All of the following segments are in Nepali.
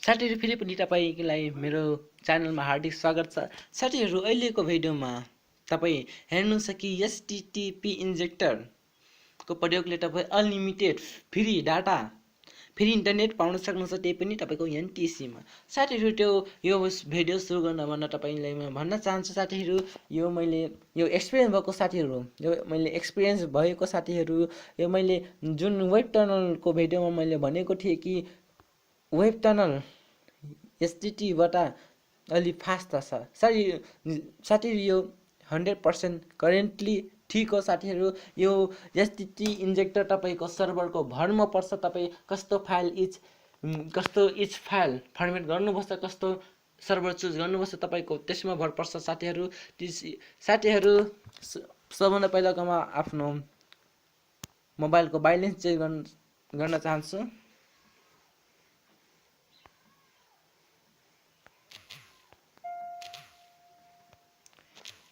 साथीहरु फेरि पनि तपाईलाई मेरो च्यानलमा हार्दिक स्वागत छ। साथीहरु अहिलेको भिडियोमा तपाई हेर्नुहुन्छ कि एचटीटीपी इन्जेक्टर को प्रयोगले तपाई unlimited free data free internet पाउन सक्नुहुन्छ, त्यही पनि तपाईको एनटीसी मा। साथीहरु त्यो यो भिडियो सुरु गर्न तपाईलाई म भन्न चाहन्छु साथीहरु, यो मैले यो एक्सपिरियन्स भएको साथीहरु, यो मैले एक्सपिरियन्स भएको साथीहरु, यो मैले जुन वेब टनल को भिडियोमा मैले भनेको थिए कि वेब टनल एचटीटी बाट अलि फास्ट छ। साथीहरु यो 100% करेन्टली ठीक हो साथीहरु। यो एचटीटी इन्जेक्टर तपाईको सर्भरको भरमा पर्छ। तपाई कस्तो इच फाइल फर्मेट गर्नुपर्छ, कस्तो सर्भर चुज गर्नुपर्छ तपाईको त्यसमा भर पर्छ साथीहरु। साथीहरु सबभन्दा पहिलाकोमा आफ्नो मोबाइलको ब्यालेन्स चेक गर्न चाहन्छु।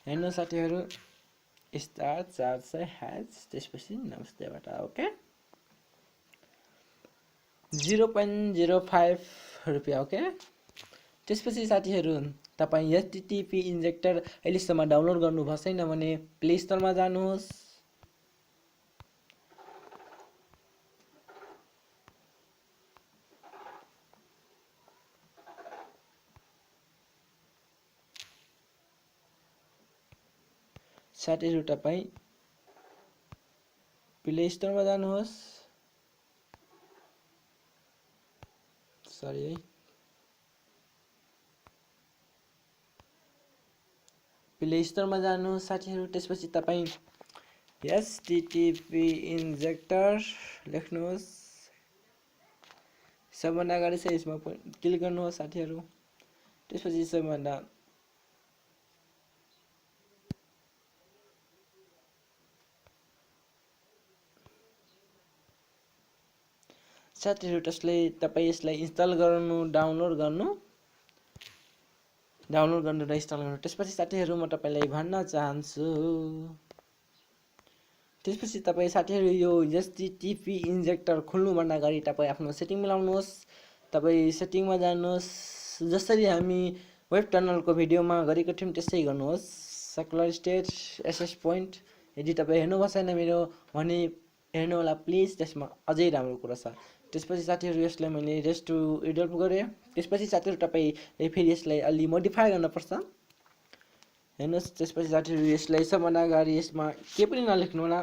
हेर्नु साथीहरु, स्टार 400 हैज, त्यसपछि नमस्तेबाट ओके 0.05 रुपैयाँ ओके। त्यसपछि साथीहरु तपाई एचटीटीपी इन्जेक्टर अहिलेसम्म डाउनलोड गर्नु भएको छैन भने प्ले स्टोरमा जानुहोस्। साथीहरु तपाई प्ले स्टोरमा जानुहोस्। सरी है, प्ले स्टोरमा जानुहोस् साथीहरु। त्यसपछि तपाई एचटीटीपी इन्जेक्टर लेख्नुहोस्। सबभन्दा अगाडि चाहिँ यसमा क्लिक गर्नुहोस् साथीहरु। त्यसपछि सबभन्दा साथीहरु त्यसलाई तपाई यसलाई इन्स्टल गर्नु, डाउनलोड गर्नु र इन्स्टल गर्नु। त्यसपछि साथीहरु म तपाईलाई भन्न चाहन्छु, त्यसपछि तपाई साथीहरु यो एचटीटीपी इन्जेक्टर खोल्नु भन्दा अगाडि तपाई आफ्नो सेटिङ मिलाउनुहोस्। तपाई सेटिङमा जानुहोस्। जसरी हामी वेब टनलको भिडियोमा गरेको थियौं त्यसै गर्नुहोस्। सर्कुलर स्टेट एसएस पोइन्ट यदि तपाई हेर्नु भएको छैन मेरो भने हेर्नु होला प्लिज, त्यसमा अझै राम्रो कुरा छ। त्यसपछि साथीहरु यसलाई मैले रेस्ट टु एडप्ट गरे। त्यसपछि साथीहरु तपाई फेरि यसलाई अलि मोडिफाई गर्न पर्छ। हेर्नुस्, त्यसपछि साथीहरु यसलाई सबभन्दा अगाडि यसमा के पनि नलेख्नु होला।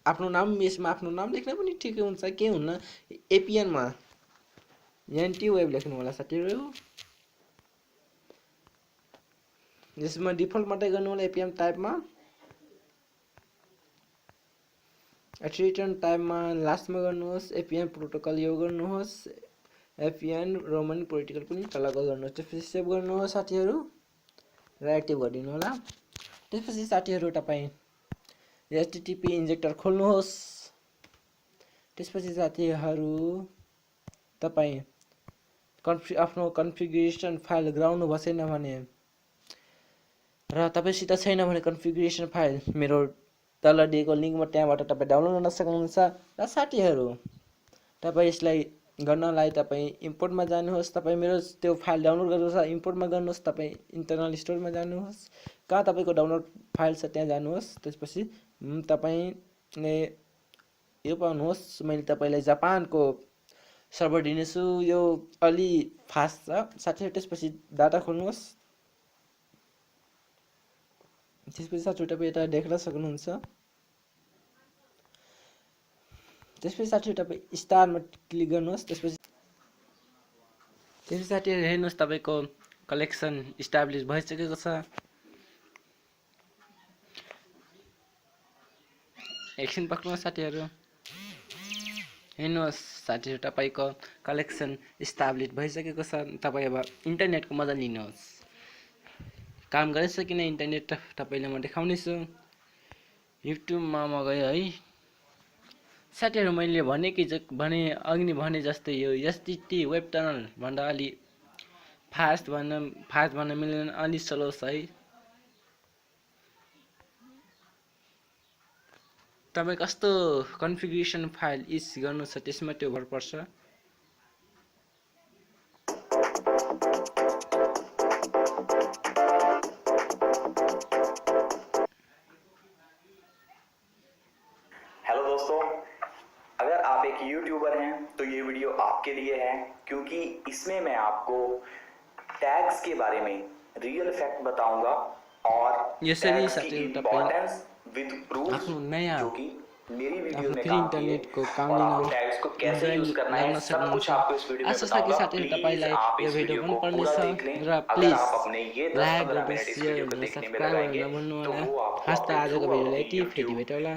आफ्नो नाम, यसमा आफ्नो नाम लेख्न पनि ठिकै हुन्छ, के हुन्न। एपीएन मा एनटी वेब लेख्नु होला साथीहरु। यसमा डिफल्ट मात्रै गर्नु होला एपीएन टाइपमा। रिटर्न टाइपमा लास्टमा गर्नुहोस्। एपीएन प्रोटोकल यो गर्नुहोस्। एपीएन रोमन पोलिटिकल पनि तलको गर्नुहोस्। त्यसपछि सेभ गर्नुहोस् साथीहरु र एक्टिभ गरिदिनु होला। त्यसपछि साथीहरु तपाई एचटीटीपी इन्जेक्टर खोल्नुहोस्। त्यसपछि साथीहरु तपाई आफ्नो कन्फिगरेसन फाइल गराउनु भएको छैन भने र तपाईसित छैन भने कन्फिगरेसन फाइल मेरो तल दिएको लिंकमा त्यहाँबाट तपाई डाउनलोड गर्न सक्नुहुन्छ। र साथीहरु तपाई यसलाई गर्नलाई तपाई इम्पोर्टमा जानुहोस्। तपाई मेरो त्यो फाइल डाउनलोड गर्नु छ, इम्पोर्टमा गर्नुहोस्। तपाई इन्टरनल स्टोरमा जानुहोस्, कहाँ तपाईको डाउनलोड फाइल छ त्यहाँ जानुहोस्। त्यसपछि तपाईले यो पाउनुहोस्। मैले तपाईलाई जापानको सर्भर दिनेछु, यो अलि फास्ट छ साथीहरु। त्यसपछि डाटा खोल्नुहोस्। त्यसपछि साथीहरु तपाई यता देख्न सक्नुहुन्छ। त्यसपछि साथीहरु तपाई स्टारमा क्लिक गर्नुहोस्। त्यसपछि साथीहरु हेर्नुहोस्, तपाईको कलेक्सन इस्टाब्लिश भइसकेको छ। एकछिन पक्नुहोस् साथीहरु। हेर्नुहोस् साथीहरु, तपाईको कलेक्सन इस्टाब्लिश भइसकेको छ। तपाई अब इन्टरनेटको मजा लिनुहोस्। काम गरेछ किन इन्टरनेट तपाईलाई म देखाउने छु। युट्युबमा म गए है साथीहरु। मैले अघि भने जस्तै यो एचटीटी वेब टनल भन्दा अलि फास्ट भन्न मिल्दैन, अलि स्लो छ है। तपाई कस्तो कन्फिगरेसन फाइल इच गर्नु छ त्यसमा त्यो भर पर्छ। दोस्तों, अगर आप एक यूट्यूबर हैं तो ये वीडियो आपके लिए है, क्योंकि इसमें मैं आपको टैग्स के बारे में रियल फैक्ट बताऊंगा और यसरी टैग्स की साथीहरू तपाईँ इम्पोर्टेंस विद प्रूफ आफ्नो नयाँ जो कि मेरी वीडियो आफ्नो में फ्री काम किए इन्टरनेटको काम और लिन आपको टैग्स को कैसे मोबाइल यूज करना है गर्न सब कुछ सक्नुहुन्छ। आपको इस वीडियो में आशा छ कि बताऊंगा। साथीहरू प्लीज तपाईँलाई आप यो इस भिडियो वीडियो मन को पूरा पर्नेछ देख लें। र अगर प्लिज आप अपने ये लाइक 10-15 गर्नु, मिनट इस सेयर वीडियो को गर्नु, देखने में सब्सक्राइब गर्न लगाएंगे तो नभन्नुहोला। वो आपको हस्त अपने आजको थ्रू भिडियोलाई आउट यति फेरि यूट्यूब भेटौँला।